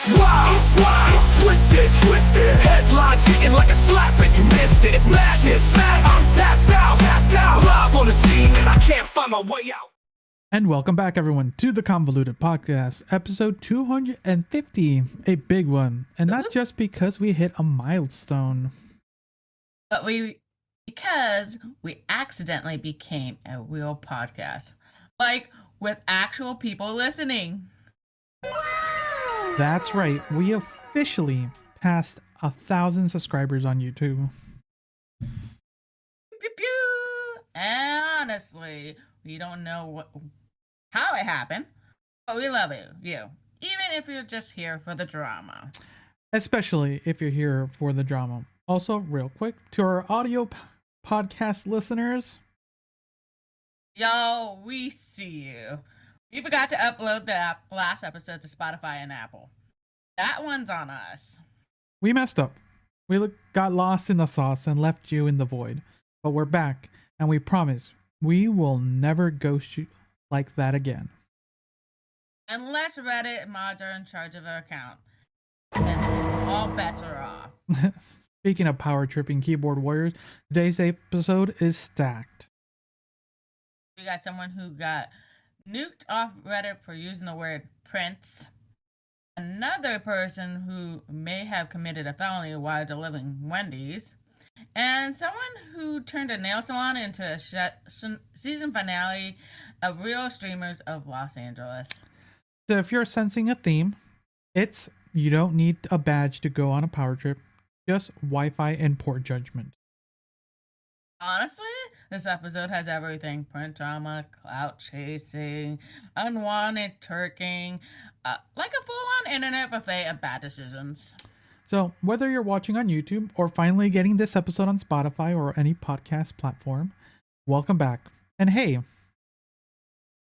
It's wild, it's twisted. Headlines hitting like a slap and you missed it. It's madness, I'm tapped out, live on the scene and I can't find my way out. And welcome back, everyone, to the Convoluted Podcast, episode 250, a big one. And not just because we hit a milestone, but because we accidentally became a real podcast, like with actual people listening. That's right, we officially passed 1,000 subscribers on YouTube. Pew, pew. And honestly, we don't know how it happened, but we love you, even if you're just here for the drama. Especially if you're here for the drama. Also, real quick, to our audio podcast listeners. Yo, we see you. We forgot to upload the last episode to Spotify and Apple. That one's on us. We messed up. We got lost in the sauce and left you in the void. But we're back, and we promise we will never ghost you like that again. Unless Reddit mods are in charge of our account. Then all bets are off. Speaking of power tripping keyboard warriors, today's episode is stacked. We got someone who got nuked off Reddit for using the word prince. Another person who may have committed a felony while delivering Wendy's. And someone who turned a nail salon into a season finale of Real Streamers of Los Angeles. So if you're sensing a theme, it's you don't need a badge to go on a power trip, just Wi-Fi and poor judgment. Honestly, this episode has everything. Print drama, clout chasing, unwanted twerking, like a full-on internet buffet of bad decisions. So whether you're watching on YouTube or finally getting this episode on Spotify or any podcast platform, welcome back. And hey,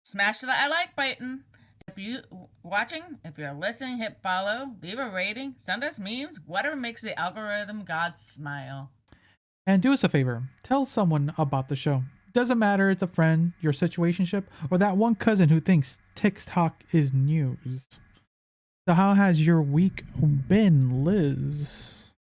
smash the I like button. If you're watching, if you're listening, hit follow, leave a rating, send us memes, whatever makes the algorithm gods smile. And do us a favor, tell someone about the show. Doesn't matter it's a friend, your situationship, or that one cousin who thinks TikTok is news. So how has your week been, Liz?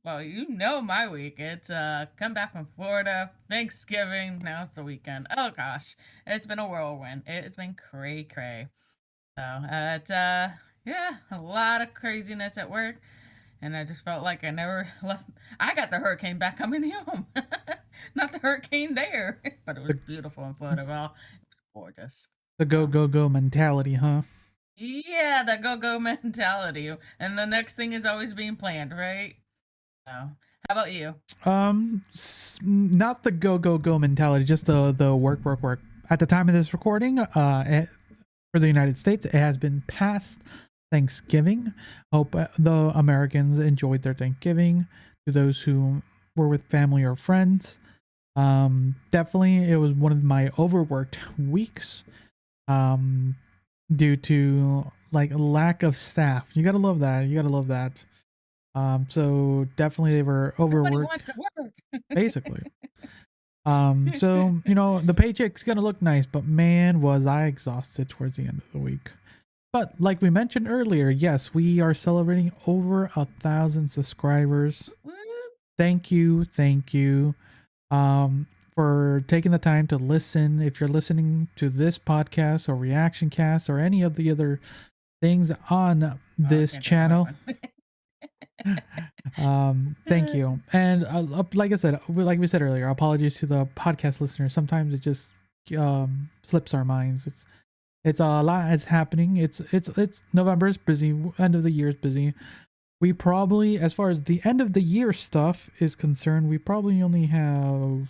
Well, you know my week. It's come back from Florida, Thanksgiving, now it's the weekend. Oh gosh, it's been a whirlwind. It's been cray. So it's yeah, a lot of craziness at work. And I just felt like I never left. I got the hurricane back coming home. Not the hurricane there. But it was beautiful in Florida. Well, it was gorgeous. The go mentality, huh? Yeah, the go mentality. And the next thing is always being planned, right? So, how about you? Not the go mentality, just the work. At the time of this recording, for the United States, it has been past Thanksgiving. Hope the Americans enjoyed their Thanksgiving. To those who were with family or friends, definitely it was one of my overworked weeks, due to like lack of staff. You gotta love that. So definitely they were overworked. Wants to work. Basically. So you know the paycheck's gonna look nice, but man, was I exhausted towards the end of the week. But like we mentioned earlier, yes, we are celebrating over 1,000 subscribers. Thank you for taking the time to listen. If you're listening to this podcast or reaction cast or any of the other things on this channel, thank you. And like we said earlier, apologies to the podcast listeners. Sometimes it just slips our minds. It's a lot is happening. It's November is busy. End of the year is busy. We probably, as far as the end of the year stuff is concerned, we probably only have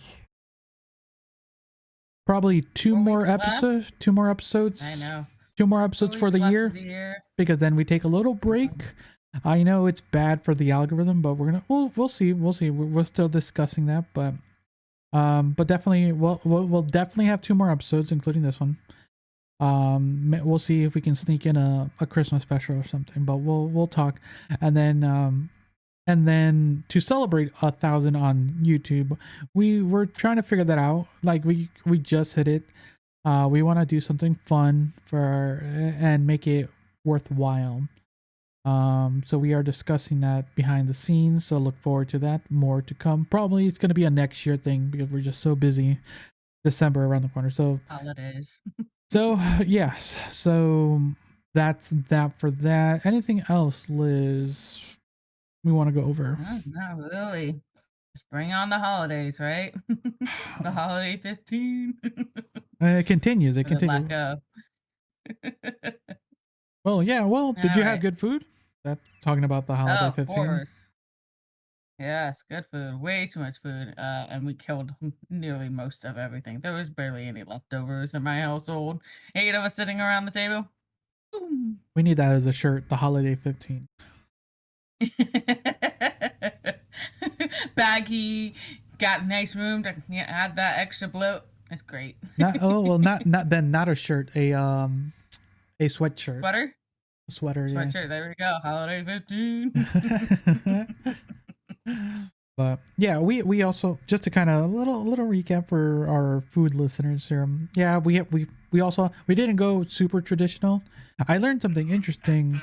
two more episodes. I know. 2 more episodes for the year, because then we take a little break. I know it's bad for the algorithm, but we'll see. We're still discussing that, but definitely we'll definitely have 2 more episodes, including this one. We'll see if we can sneak in a Christmas special or something, but we'll talk. And then to celebrate 1,000 on YouTube, we were trying to figure that out. Like we just hit it. We want to do something fun and make it worthwhile. So we are discussing that behind the scenes. So look forward to that. More to come. Probably it's going to be a next year thing because we're just so busy. December around the corner. So Holidays. so yes. So that's that for that. Anything else, Liz? We want to go over? No, not really. Just bring on the holidays, right? The holiday 15. It continues. It For the continues. lack of. Well, yeah. Well, did you have Alright. good food? That talking about the holiday Oh, of 15. course. Yes, good food. Way too much food. And we killed nearly most of everything. There was barely any leftovers in my household. 8 of us sitting around the table. Boom. We need that as a shirt. The holiday 15. Baggy, got a nice room to add that extra bloat. It's great. Not not a shirt. A sweatshirt. Sweater? A sweater. Yeah. Sweatshirt. There we go. Holiday 15. But yeah, we also, just to kind of little recap for our food listeners here. Yeah, we didn't go super traditional. I learned something interesting.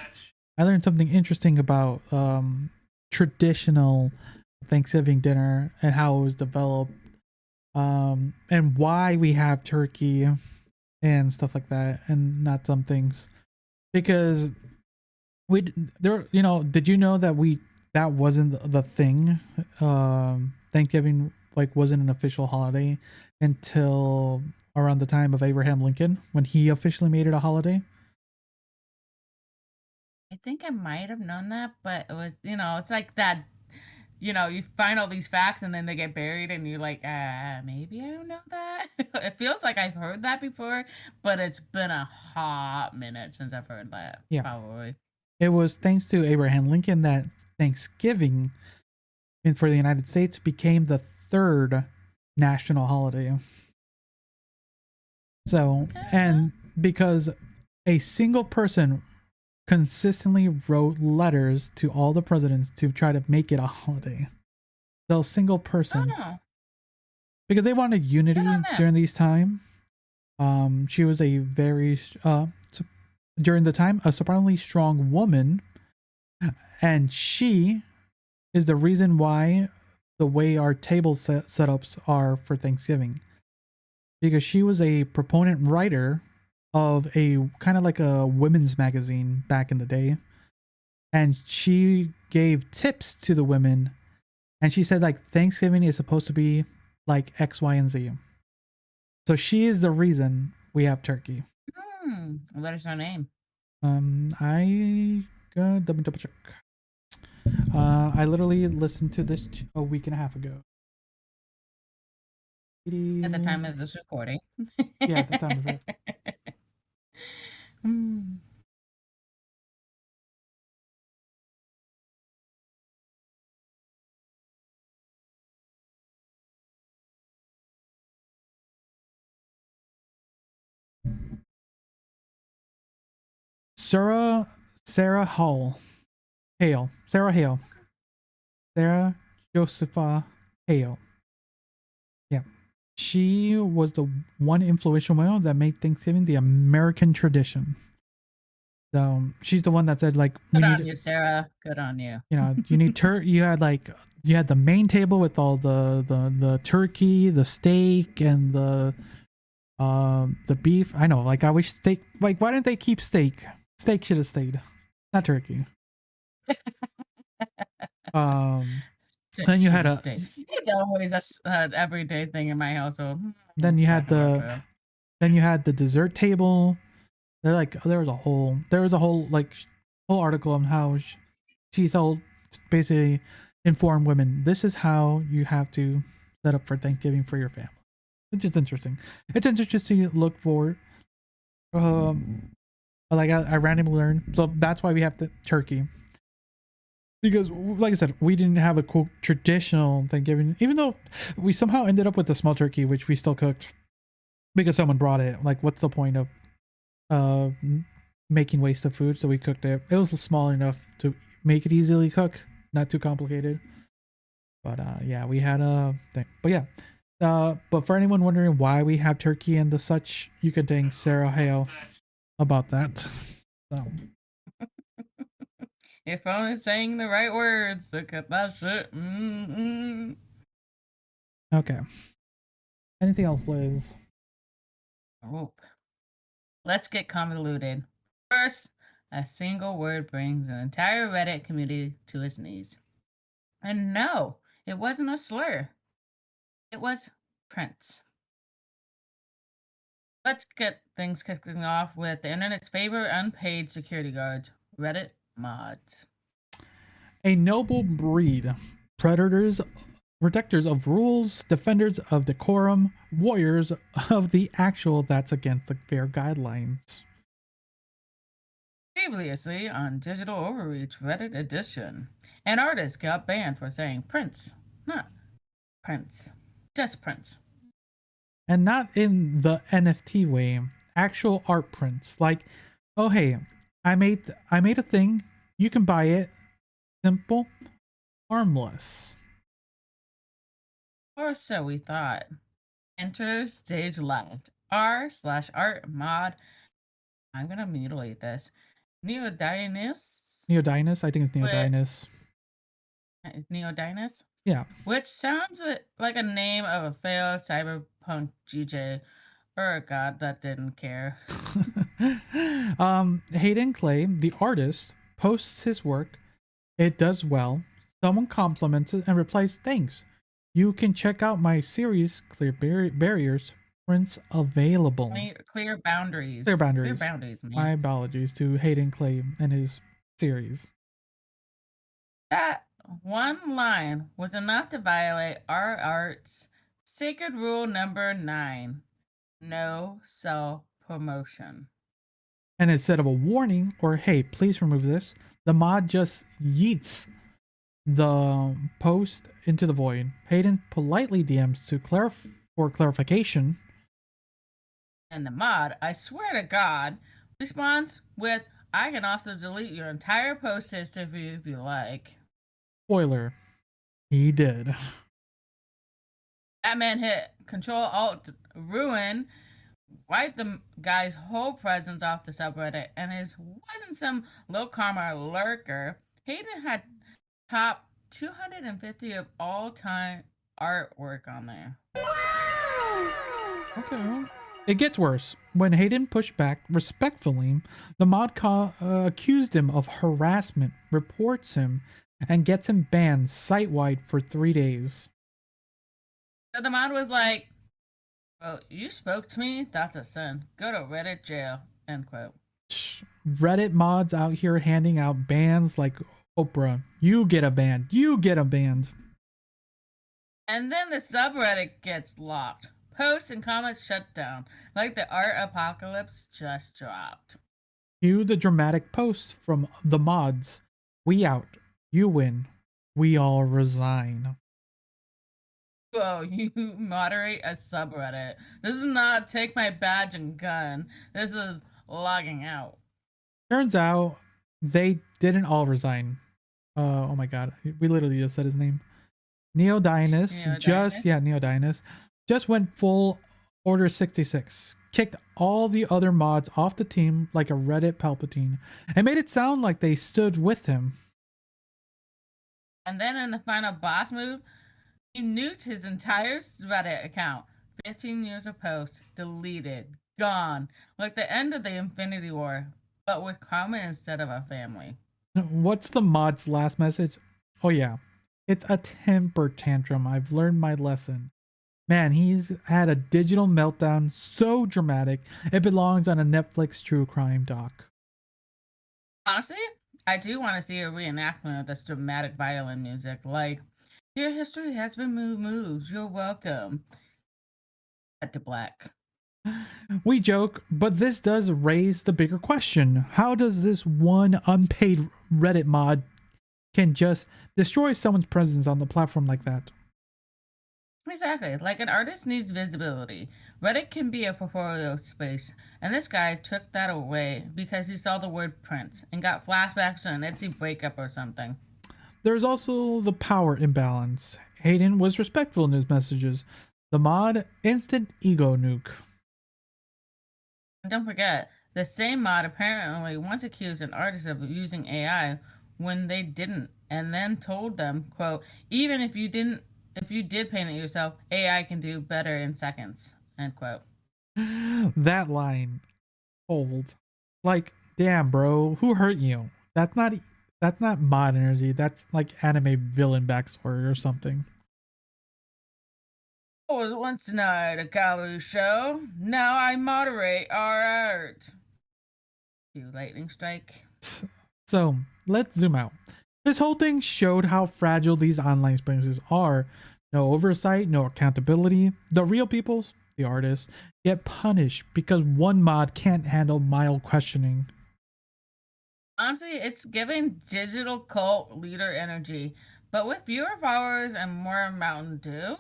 About traditional Thanksgiving dinner and how it was developed, and why we have turkey and stuff like that, and not some things, because did you know that that wasn't the thing? Thanksgiving wasn't an official holiday until around the time of Abraham Lincoln, when he officially made it a holiday. I think I might have known that, but it was, it's like that, you find all these facts and then they get buried and you're like, maybe I don't know that. It feels like I've heard that before, but it's been a hot minute since I've heard that. Yeah. Probably. It was thanks to Abraham Lincoln that Thanksgiving for the United States became the third national holiday. So, and because a single person consistently wrote letters to all the presidents to try to make it a holiday. So, single person. Oh. Because they wanted unity during these time. She was a very during the time a surprisingly strong woman, and she is the reason why the way our table setups are for Thanksgiving, because she was a proponent writer of a kind of like a women's magazine back in the day, and she gave tips to the women, and she said Thanksgiving is supposed to be like X, Y, and Z. So she is the reason we have turkey. What is her name? I gotta double check. I literally listened to this a week and a half ago. At the time of this recording. Yeah, at the time of it. Sarah Hale. Sarah Josepha Hale. Yeah. She was the one influential woman that made Thanksgiving the American tradition. So she's the one that said good on you, Sarah. Good on you. You need you had the main table with all the turkey, the steak, and the beef. I know, I wish steak, why didn't they keep steak? Steak should have stayed, not turkey. Then you had it's always a everyday thing in my household. Then you had the dessert table. There was a whole article on how she told, basically informed women, this is how you have to set up for Thanksgiving for your family. It's just interesting. It's interesting to look forward. I randomly learned, so that's why we have the turkey. Because, like I said, we didn't have a quote traditional Thanksgiving, even though we somehow ended up with a small turkey, which we still cooked because someone brought it. What's the point of making waste of food? So we cooked it. It was small enough to make it easily cook, not too complicated. But yeah, we had a thing. But yeah, but for anyone wondering why we have turkey and the such, you can thank Sarah Hale about that. So. If only saying the right words. Look at that shit. Okay. Anything else, Liz? Oh. Let's get convoluted. First, a single word brings an entire Reddit community to its knees. And no, it wasn't a slur. It was Prince. Let's get things kicking off with the internet's favorite unpaid security guards, Reddit mods. A noble breed. Predators, protectors of rules, defenders of decorum, warriors of the actual that's against the fair guidelines. Previously on Digital Overreach Reddit Edition, an artist got banned for saying Prince, not Prince, just Prince. And not in the NFT way, actual art prints. Like, oh hey, I made a thing, you can buy it. Simple, harmless. Or so we thought. Enter stage left. R/art mod. I'm gonna mutilate this. Neodynus. Neodynus? I think it's Neodynus. Neodynus? Yeah. Which sounds like a name of a failed cyberpunk GJ. Oh god, that didn't care. Hayden Clay, the artist, posts his work. It does well. Someone compliments it and replies, thanks. You can check out my series, Clear Barriers, prints available. Clear boundaries. Clear boundaries. Clear boundaries, man. My apologies to Hayden Clay and his series. That one line was enough to violate our art's sacred rule number 9. No self-promotion. And instead of a warning or, hey, please remove this, the mod just yeets the post into the void. Hayden politely DMs to for clarification. And the mod, I swear to God, responds with, I can also delete your entire post history if you like. Spoiler, he did. That man hit Control-Alt-Ruin, wiped the guy's whole presence off the subreddit, and it wasn't some low karma lurker. Hayden had top 250 of all-time artwork on there. Okay. It gets worse. When Hayden pushed back respectfully, the mod accused him of harassment, reports him, and gets him banned site-wide for 3 days. So the mod was like, well, you spoke to me? That's a sin. Go to Reddit jail. End quote. Reddit mods out here handing out bans like Oprah. You get a ban. You get a ban. And then the subreddit gets locked. Posts and comments shut down. Like the art apocalypse just dropped. Cue the dramatic posts from the mods. We out. You win. We all resign. Whoa, you moderate a subreddit. This is not take my badge and gun. This is logging out. Turns out they didn't all resign. Oh my god. We literally just said his name. Neodynus. Neodynus. Just went full Order 66. Kicked all the other mods off the team like a Reddit Palpatine. And made it sound like they stood with him. And then in the final boss move, he nuked his entire Reddit account. 15 years of posts, deleted, gone. Like the end of the Infinity War, but with karma instead of a family. What's the mod's last message? Oh yeah, it's a temper tantrum. I've learned my lesson. Man, he's had a digital meltdown so dramatic, it belongs on a Netflix true crime doc. Honestly, I do want to see a reenactment of this dramatic violin music, like, your history has been moved. You're welcome. Cut to black. We joke, but this does raise the bigger question. How does this one unpaid Reddit mod can just destroy someone's presence on the platform like that? Exactly. Like, an artist needs visibility. Reddit can be a portfolio space, and this guy took that away because he saw the word Prince and got flashbacks to an Etsy breakup or something. There's also the power imbalance. Hayden was respectful in his messages. The mod, instant ego nuke. And don't forget, the same mod apparently once accused an artist of using AI when they didn't, and then told them, quote, even if you did paint it yourself, AI can do better in seconds, end quote. That line, old. Like, damn, bro, who hurt you? That's not mod energy. That's like anime villain backstory or something. I was once denied a gallery show. Now I moderate our art. You lightning strike. So let's zoom out. This whole thing showed how fragile these online spaces are. No oversight, no accountability. The real people, the artists, get punished because one mod can't handle mild questioning. Honestly, it's giving digital cult leader energy, but with fewer followers and more Mountain Dew.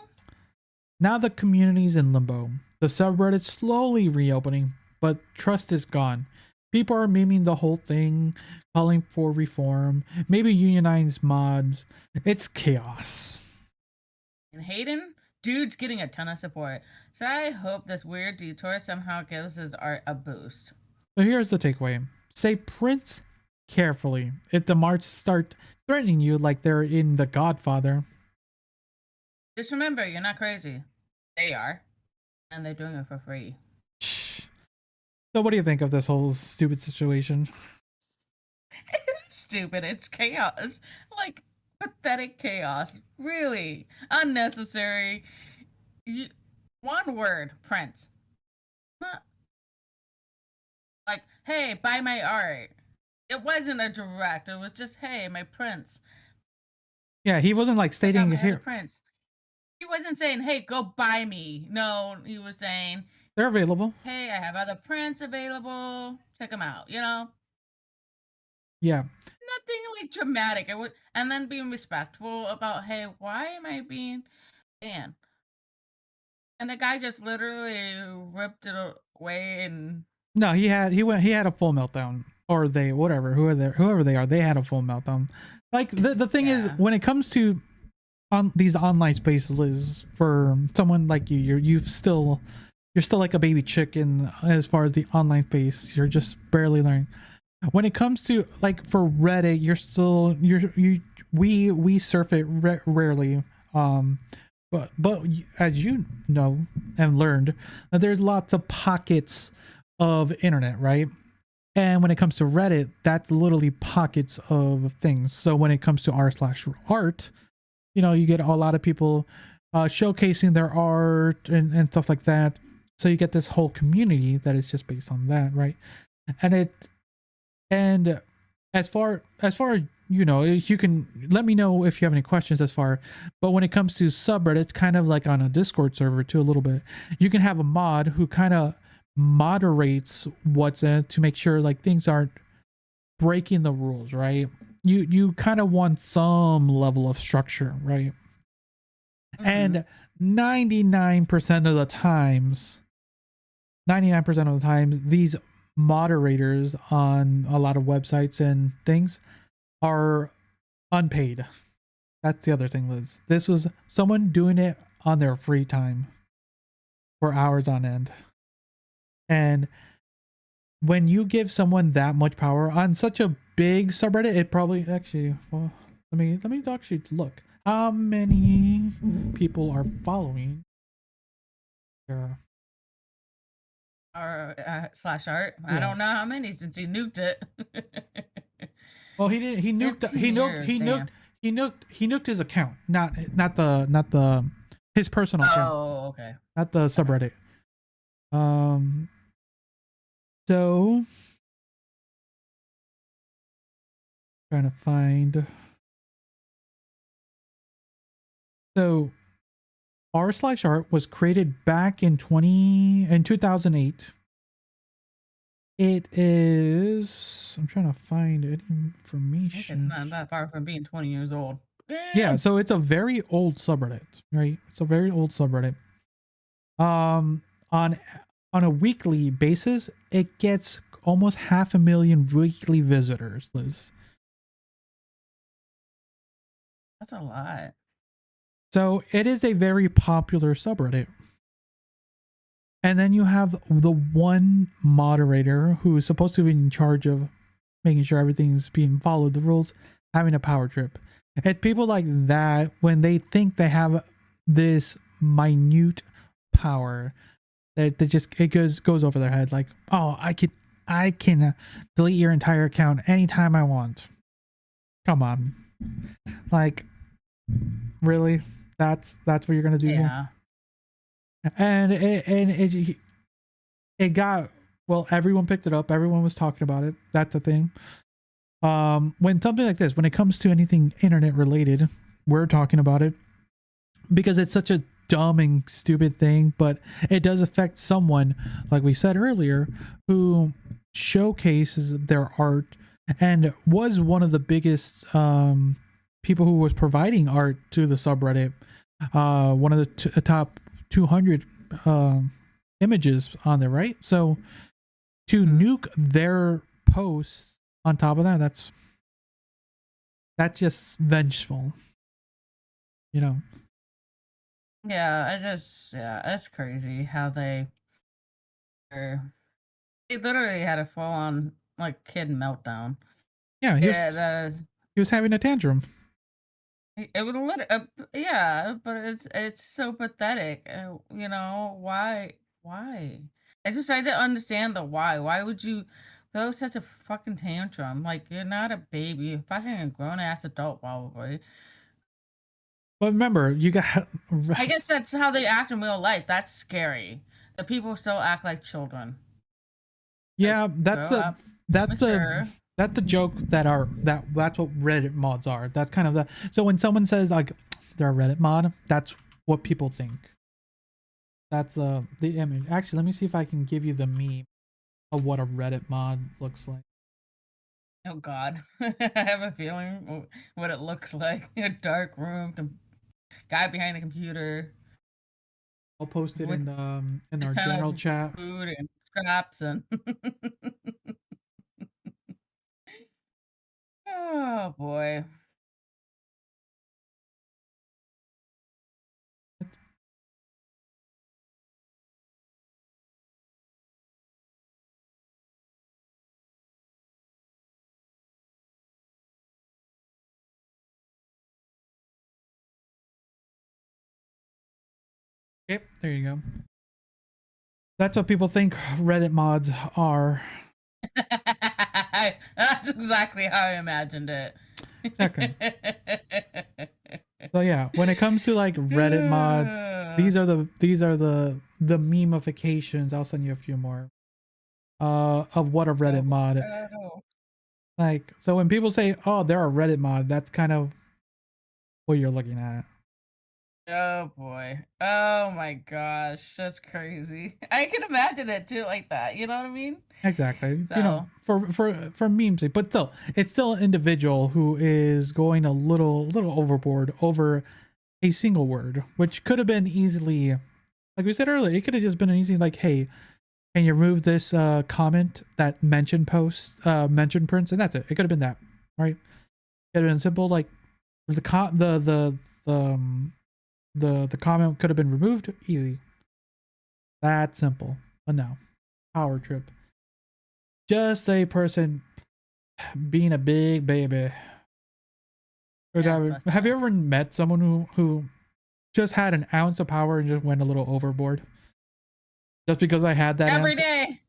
Now the community's in limbo. The subreddit's slowly reopening, but trust is gone. People are memeing the whole thing, calling for reform, maybe unionize mods. It's chaos. And Hayden, dude's getting a ton of support. So I hope this weird detour somehow gives his art a boost. So here's the takeaway. Say Prince carefully. If the march start threatening you like they're in The Godfather. Just remember, you're not crazy. They are. And they're doing it for free. So what do you think of this whole stupid situation? It's stupid. It's chaos. Like, pathetic chaos. Really. Unnecessary. One word, Prince. Not like, hey, buy my art. It wasn't a direct. It was just, hey, my Prince. Yeah, he wasn't like stating here. Prince. He wasn't saying, hey, go buy me. No, he was saying, they're available. Hey, I have other prints available. Check them out, you know? Yeah. Nothing like dramatic. It would, and then being respectful about, hey, why am I being banned? And the guy just literally ripped it away and no, he had a full meltdown. Or they, whatever, whoever they are, they had a full meltdown. Like the thing is, when it comes to these online spaces, for someone like you, you're still like a baby chicken as far as the online space. You're just barely learning. When it comes to like for Reddit, we surf it rarely. But as you know and learned, there's lots of pockets of internet, right? And when it comes to Reddit, that's literally pockets of things. So when it comes to r/art, you get a lot of people showcasing their art and stuff like that. So you get this whole community that is just based on that, right? And as far as you can let me know if you have any questions but when it comes to subreddits, kind of like on a Discord server too, a little bit, you can have a mod who kind of moderates what's in to make sure like things aren't breaking the rules, right? You kind of want some level of structure, right? Mm-hmm. And 99% of the times, these moderators on a lot of websites and things are unpaid. That's the other thing, Liz. This was someone doing it on their free time for hours on end. And when you give someone that much power on such a big subreddit, it probably actually, well, let me actually look how many people are following their /art. I don't know how many since he nuked it. Well, he didn't. He nuked his account, not his personal account. Oh, okay. Not the subreddit. So trying to find. So r/art was created back in 2008. It is, I'm trying to find any information. It's not that far from being 20 years old. Damn. Yeah, so it's a very old subreddit, right? It's a very old subreddit. On a weekly basis, it gets almost 500,000 weekly visitors, Liz. That's a lot. So it is a very popular subreddit. And then you have the one moderator who is supposed to be in charge of making sure everything's being followed, the rules. having a power trip. It's people like that when they think they have this minute power that they just it goes over their head. Like, oh, I can delete your entire account anytime I want. Come on, like, really? That's what you're gonna do here? Yeah. And it got, well, everyone picked it up. Everyone was talking about it. That's the thing. When something like this, when it comes to anything internet related, we're talking about it because it's such a dumb and stupid thing, but it does affect someone, like we said earlier, who showcases their art and was one of the biggest people who was providing art to the subreddit. One of the top 200 images on there, right? So to nuke their posts on top of that, that's just vengeful, you know. Yeah, it's crazy how they literally had a full on like kid meltdown. Yeah, That is. he was having a tantrum. It would yeah, but it's so pathetic. You know why? Why? I didn't understand the why. Why would you throw such a fucking tantrum? Like you're not a baby, you're fucking a grown ass adult, probably. But remember, you got. I guess that's how they act in real life. That's scary. The people still act like children. Yeah, that's Grow a up, that's mature. that's the joke that's what Reddit mods are. That's kind of the, so when someone says like they're a Reddit mod, that's what people think. That's the image. Actually, let me see if I can give you the meme of what a Reddit mod looks like. Oh God, I have a feeling what it looks like. A dark room, guy behind the computer. I'll post it With in our kind general of chat. food and scraps and oh boy. Yep, there you go. That's what people think Reddit mods are. That's exactly how I imagined it. Exactly. So yeah, when it comes to like Reddit mods, these are the memifications. I'll send you a few more of what a Reddit mod. Oh, Like, so when people say, "Oh, they're a Reddit mod," that's kind of what you're looking at. oh boy. Oh my gosh. That's crazy. I can imagine it too like that. You know what I mean? Exactly. So You know, for memes, but still, it's still an individual who is going a little overboard over a single word, which could have been easily, like we said earlier, it could have just been an easy like, "Hey, can you remove this comment that mentioned Prince?" And that's it. It could have been that, right? It could have been simple, like the comment could have been removed, easy. That simple. But no, power trip. Just a person being a big baby. yeah, Have you ever met someone who just had an ounce of power and just went a little overboard? Just because I had that every ounce? day.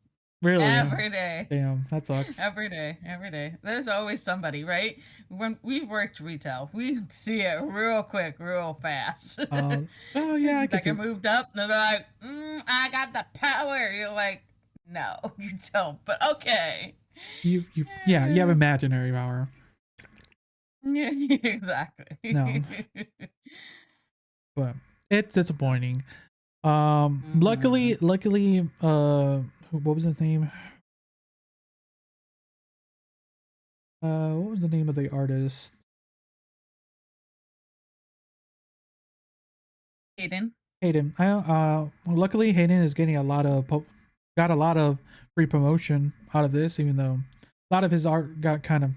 Really? Every day. Damn, that sucks. Every day. Every day. There's always somebody, right? When we worked retail, we see it real quick, real fast. Oh yeah, I can Like see. I moved up, and they're like, I got the power. You're like, no, you don't. But okay. You yeah, you have imaginary power. Yeah, exactly. No, but it's disappointing. Luckily, what was his name? What was the name of the artist? Hayden. Hayden. Luckily Hayden is getting got a lot of free promotion out of this, even though a lot of his art got kind of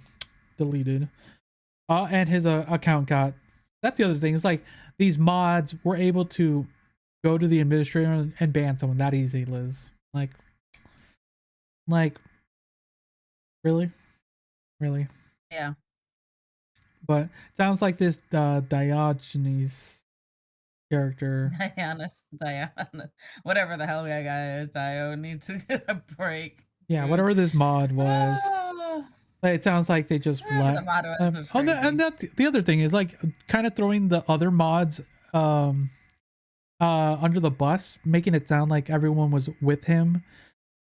deleted. And his account got. That's the other thing. It's like these mods were able to go to the administrator and ban someone that easy, Liz. Like, really. Yeah. But it sounds like this Diogenes character. Diana, whatever the hell that guy is, Dio needs to get a break. Yeah, dude. whatever this mod was. Oh, It sounds like they just whatever the mod was crazy. and that's the other thing is like kind of throwing the other mods under the bus, making it sound like everyone was with him,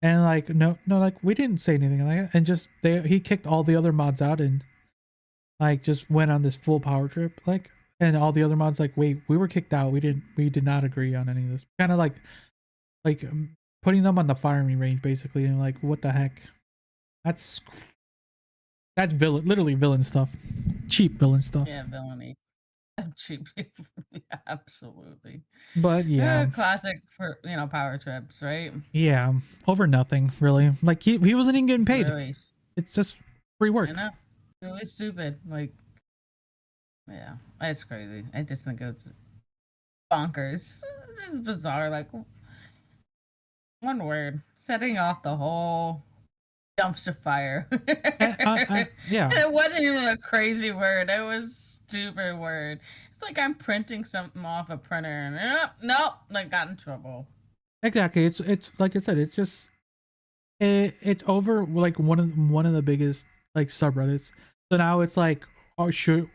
and like no, like we didn't say anything like that, and just he kicked all the other mods out and like just went on this full power trip, like, and all the other mods like, wait, we were kicked out, we did not agree on any of this, kind of like putting them on the firing range basically, and like what the heck, that's villain, literally villain stuff, cheap villain stuff. Yeah, villainy. Cheap, yeah, absolutely. But yeah, classic for power trips, right? Yeah, over nothing really. Like he wasn't even getting paid. Really, it's just free work. I know, really stupid. Like, yeah, it's crazy. I just think it's bonkers. It's just bizarre. Like, one word, setting off the whole dumpster fire. Yeah. It wasn't even a crazy word. It was a stupid word. It's like I'm printing something off a printer and nope, like got in trouble. Exactly. It's like I said, it's just it's over like one of the biggest like subreddits. So now it's like, should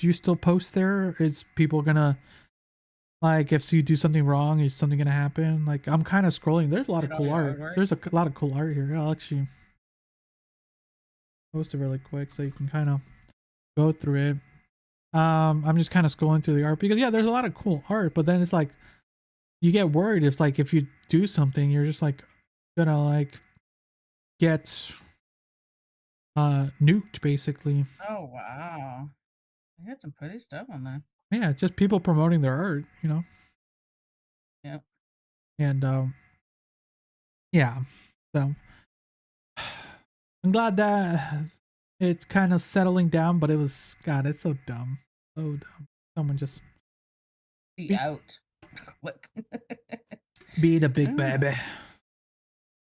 you still post there? Is people gonna like, if you do something wrong, is something gonna happen? Like, I'm kind of scrolling. There's a lot of cool art. There's a lot of cool art here. I'll actually post it really quick so you can kind of go through it. I'm just kind of scrolling through the art because yeah, there's a lot of cool art, but then it's like you get worried if like if you do something, you're just like gonna like get nuked basically. Oh wow, I had some pretty stuff on there. Yeah, it's just people promoting their art, you know. Yep. And yeah, so I'm glad that it's kind of settling down, but it was, God, it's so dumb. So dumb. Someone just be out. Click. Be the big baby.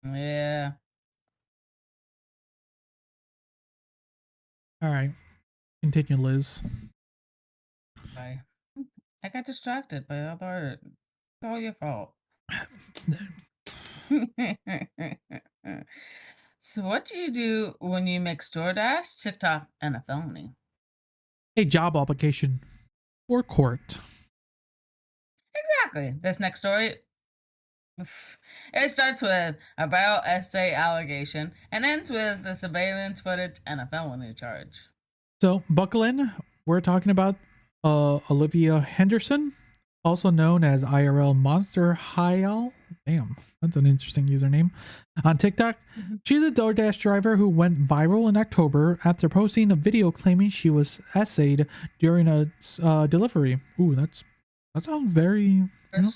Yeah. All right. Continue, Liz. Bye. I got distracted by other art. It's all your fault. So what do you do when you mix DoorDash, TikTok, and a felony? A job application or court. Exactly. This next story, it starts with a bio essay allegation and ends with the surveillance footage and a felony charge. So buckle in. We're talking about Olivia Henderson, also known as IRL Monster Hyal. Damn, that's an interesting username. On TikTok, she's a DoorDash driver who went viral in October after posting a video claiming she was essayed during a delivery. Ooh, that sounds very... You know?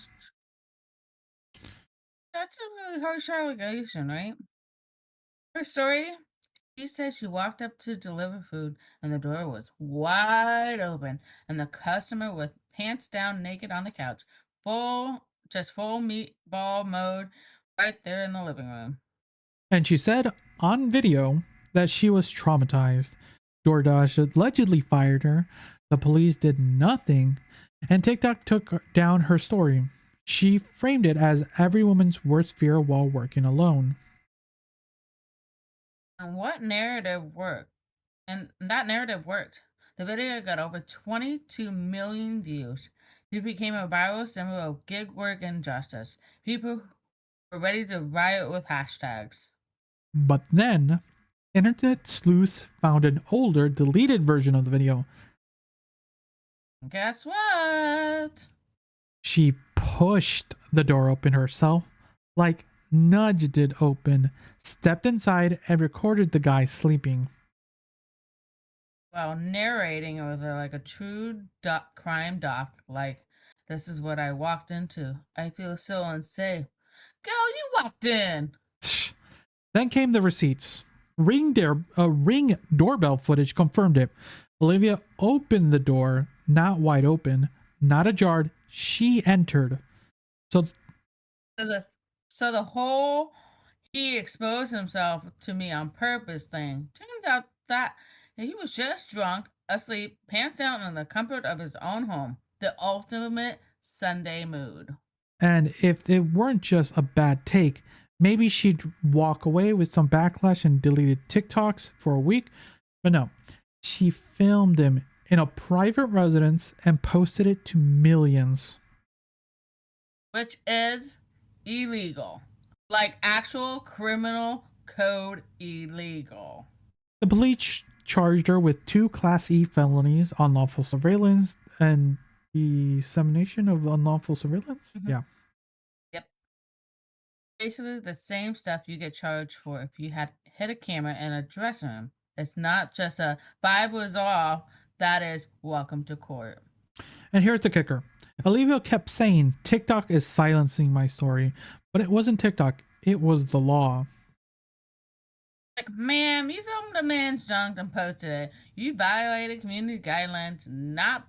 That's a really harsh allegation, right? Her story, she says she walked up to deliver food and the door was wide open and the customer with pants down naked on the couch, full meatball mode right there in the living room. And she said on video that she was traumatized. DoorDash allegedly fired her. The police did nothing, and TikTok took down her story. She framed it as every woman's worst fear while working alone. And what narrative worked? And that narrative worked. The video got over 22 million views. It became a viral symbol of gig work and justice. People were ready to riot with hashtags. But then, internet sleuths found an older, deleted version of the video. Guess what? She pushed the door open herself, like nudged it open, stepped inside, and recorded the guy sleeping. While narrating with like a true crime doc, like, this is what I walked into. I feel so unsafe. Girl, you walked in. Then came the receipts. Ring doorbell footage confirmed it. Olivia opened the door, not wide open, not ajar. She entered. So the whole he exposed himself to me on purpose thing. Turns out that he was just drunk asleep, pants down in the comfort of his own home. The ultimate Sunday mood. And if it weren't just a bad take, maybe she'd walk away with some backlash and deleted TikToks for a week. But no, she filmed him in a private residence and posted it to millions. Which is illegal. Like actual criminal code illegal. The police charged her with 2 Class E felonies, unlawful surveillance and dissemination of unlawful surveillance. Mhm. Yeah. Yep. Basically the same stuff you get charged for if you had hit a camera in a dressing room. It's not just a vibe was off. That is welcome to court. And here's the kicker. Olivia kept saying TikTok is silencing my story, but it wasn't TikTok. It was the law. Like, ma'am, you filmed a man's junk and posted it. You violated community guidelines, not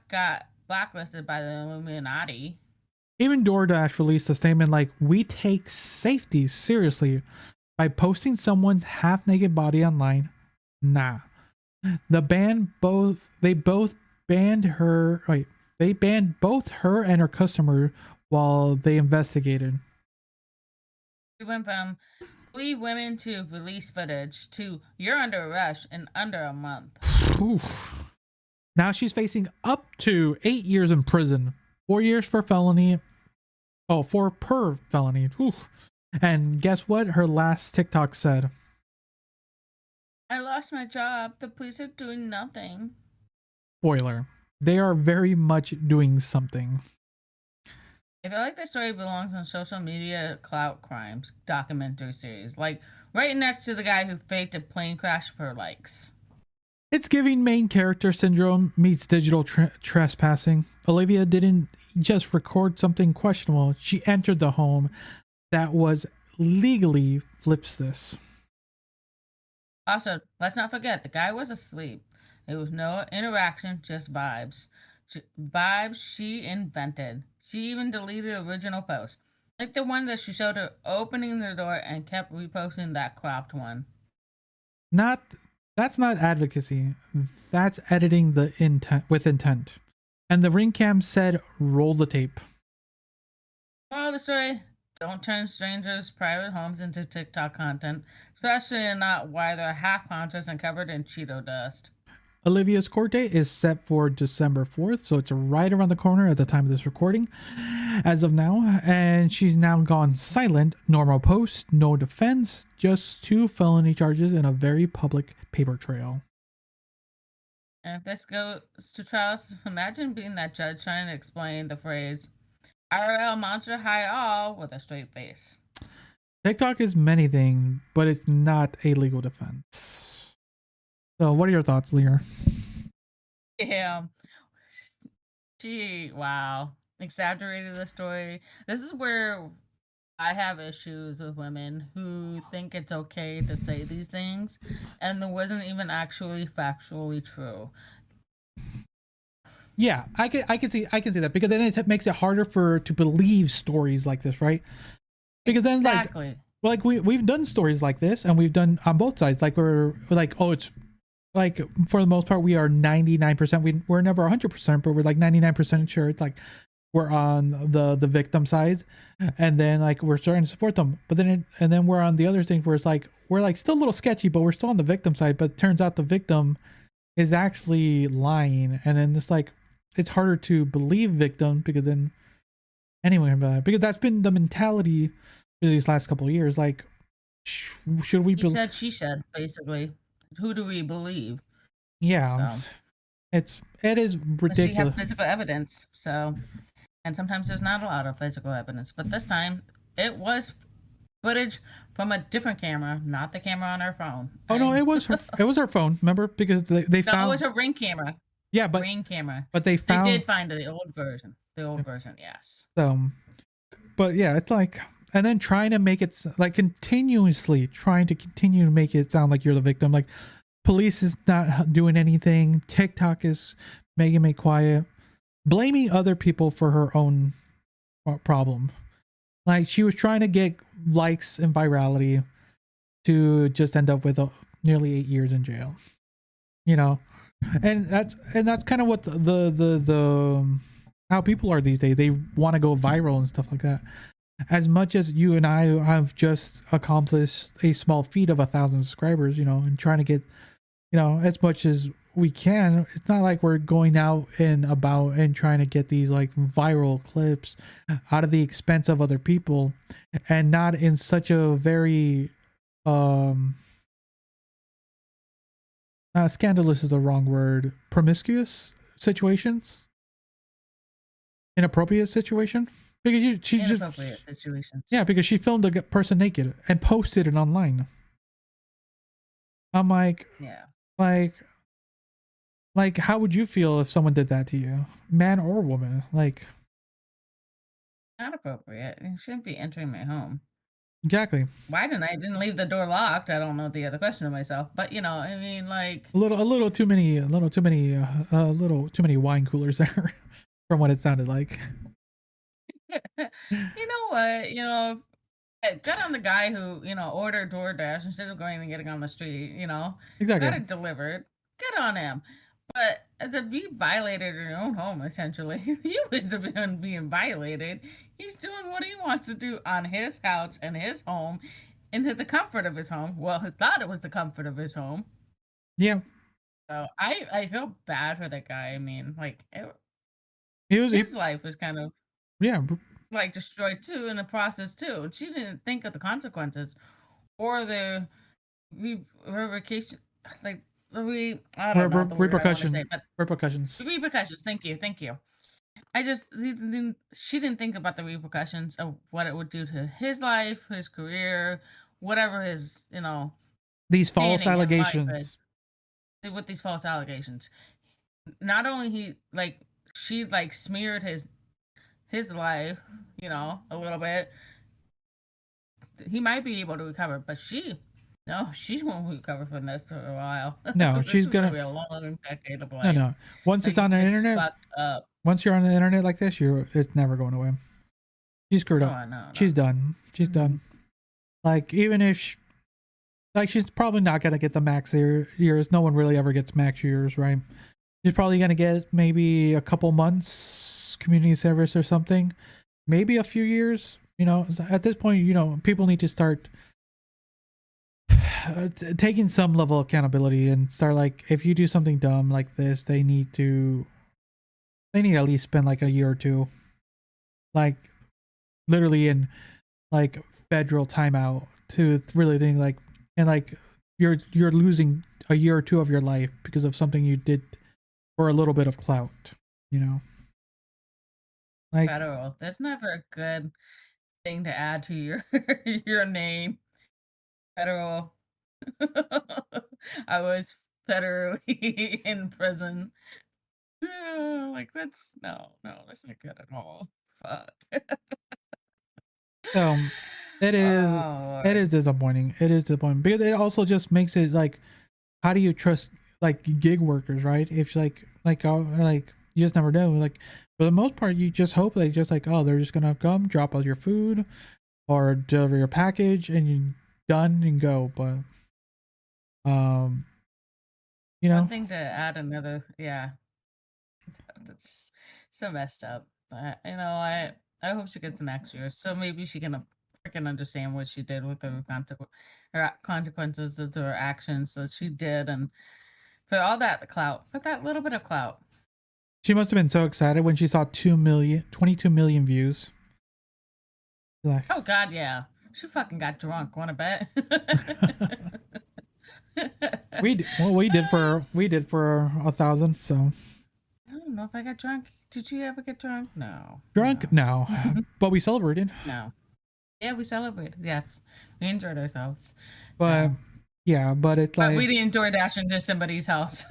got blacklisted by the Illuminati. Even DoorDash released a statement like, we take safety seriously by posting someone's half-naked body online. Nah. They banned both her and her customer while they investigated. We went from leave women to release footage to you're under arrest in under a month. Oof. Now she's facing up to 8 years in prison, 4 years for felony. Oh, 4 per felony. Oof. And guess what? Her last TikTok said, I lost my job. The police are doing nothing. spoiler, they are very much doing something. I feel like this story belongs on social media clout crimes documentary series, like right next to the guy who faked a plane crash for likes. It's giving main character syndrome meets digital trespassing. Olivia didn't just record something questionable. She entered the home that was legally flips this. Also, let's not forget the guy was asleep. There was no interaction, just vibes. Vibes she invented. She even deleted the original post. Like the one that she showed her opening the door and kept reposting that cropped one. That's not advocacy. That's editing the intent with intent. And the ring cam said, roll the tape. Moral of the story, don't turn strangers' private homes into TikTok content, especially not while they're half conscious and covered in Cheeto dust. Olivia's court date is set for December 4th, so it's right around the corner at the time of this recording as of now, and she's now gone silent. Normal post, no defense, just 2 felony charges and a very public paper trail. And if this goes to trials, imagine being that judge trying to explain the phrase IRL monster high all with a straight face. TikTok is many things, but it's not a legal defense. So what are your thoughts, Lear? Yeah. Gee, wow. Exaggerated the story. This is where I have issues with women who think it's okay to say these things and it wasn't even actually factually true. Yeah, I can see that, because then it makes it harder to believe stories like this, right? Because then exactly. like we've done stories like this, and we've done on both sides. Like we're like, oh, it's like for the most part we are 99%. We're never 100%, but we're like 99% sure. It's like we're on the victim side, and then like we're starting to support them. But then we're on the other thing where it's like we're like still a little sketchy, but we're still on the victim side. But it turns out the victim is actually lying, and then it's like it's harder to believe victim, because then anyway, because that's been the mentality these last couple of years. Like, should we? He said, she said, basically. Who do we believe? Yeah, it is ridiculous. She have physical evidence, so, and sometimes there's not a lot of physical evidence, but this time it was footage from a different camera, not the camera on her phone. Oh no, it was her phone. Remember, because they found it was a Ring camera. Yeah, but Ring camera. But they did find the old version. The old version, yes. But yeah, it's like, and then trying to make it like continuously trying to continue to make it sound like you're the victim. Like police is not doing anything. TikTok is making me quiet, blaming other people for her own problem. Like she was trying to get likes and virality to just end up with nearly 8 years in jail. you know, and that's kind of what the how people are these days. They want to go viral and stuff like that. As much as you and I have just accomplished a small feat of 1,000 subscribers, you know, and trying to get, you know, as much as we can, it's not like we're going out and about and trying to get these like viral clips out of the expense of other people, and not in such a very scandalous is the wrong word, promiscuous situations, inappropriate situation. Because she just situations. Yeah, because she filmed a person naked and posted it online. I'm like, yeah, like how would you feel if someone did that to you, man or woman? Like, not appropriate. You shouldn't be entering my home. exactly. Why didn't leave the door locked? I don't know the other question to myself, but you know, I mean, like A little too many wine coolers there, from what it sounded like. you know what? You know, good on the guy who, you know, ordered DoorDash instead of going and getting on the street, you know, Exactly. got it delivered. Good on him. But to be violated in your own home, essentially, he was the one being violated. He's doing what he wants to do on his couch and his home, into the comfort of his home. Well, he thought it was the comfort of his home. Yeah. So I feel bad for that guy. I mean, like His life was kind of yeah, like destroyed too in the process too. And she didn't think of the consequences or the revocation, like I don't know the word I want to say, but repercussions. repercussions. Thank you. I just she didn't think about the repercussions of what it would do to his life, his career, whatever his, you know, These false standing in life allegations. is, with these false allegations. Not only he like she like smeared his life, you know, a little bit. He might be able to recover, but she won't recover from this for a while. No, This she's is gonna gonna be a long decade of no life. no. Once it's Like, on the it's internet, fucked up. once you're on the internet like this, it's never going away. She's screwed up. No. She's done. She's done. Like, even if she's probably not gonna get the max years. No one really ever gets max years, right? She's probably gonna get maybe a couple months community service or something, maybe a few years. You know, at this point, you know, people need to start taking some level of accountability and start, like, if you do something dumb like this, they need to at least spend like a year or two, like literally in like federal timeout, to really think like, and like you're losing a year or two of your life because of something you did for a little bit of clout, you know. Like, Federal. That's never a good thing to add to your your name. Federal. I was federally in prison. Like that's that's not good at all. Fuck. so it is Oh, it is disappointing. It is disappointing because it also just makes it like, how do you trust like gig workers, right? If like you just never know. Like, for the most part, you just hope they just like, oh, they're just gonna come drop out your food or deliver your package and you done and go. But you know, one thing to add another, yeah, that's so messed up. You know, I hope she gets an extra year, so maybe she can freaking understand what she did with her consequences of her actions that she did, and for all that clout, for that little bit of clout. she must have been so excited when she saw 22 million views. Like, Oh God, yeah, she fucking got drunk. Want to bet? we did for 1,000. So I don't know if I got drunk. Did you ever get drunk? No. drunk, no. But we celebrated. No. Yeah, we celebrated. Yes, we enjoyed ourselves. But yeah, but it's But like, we didn't door dash into somebody's house.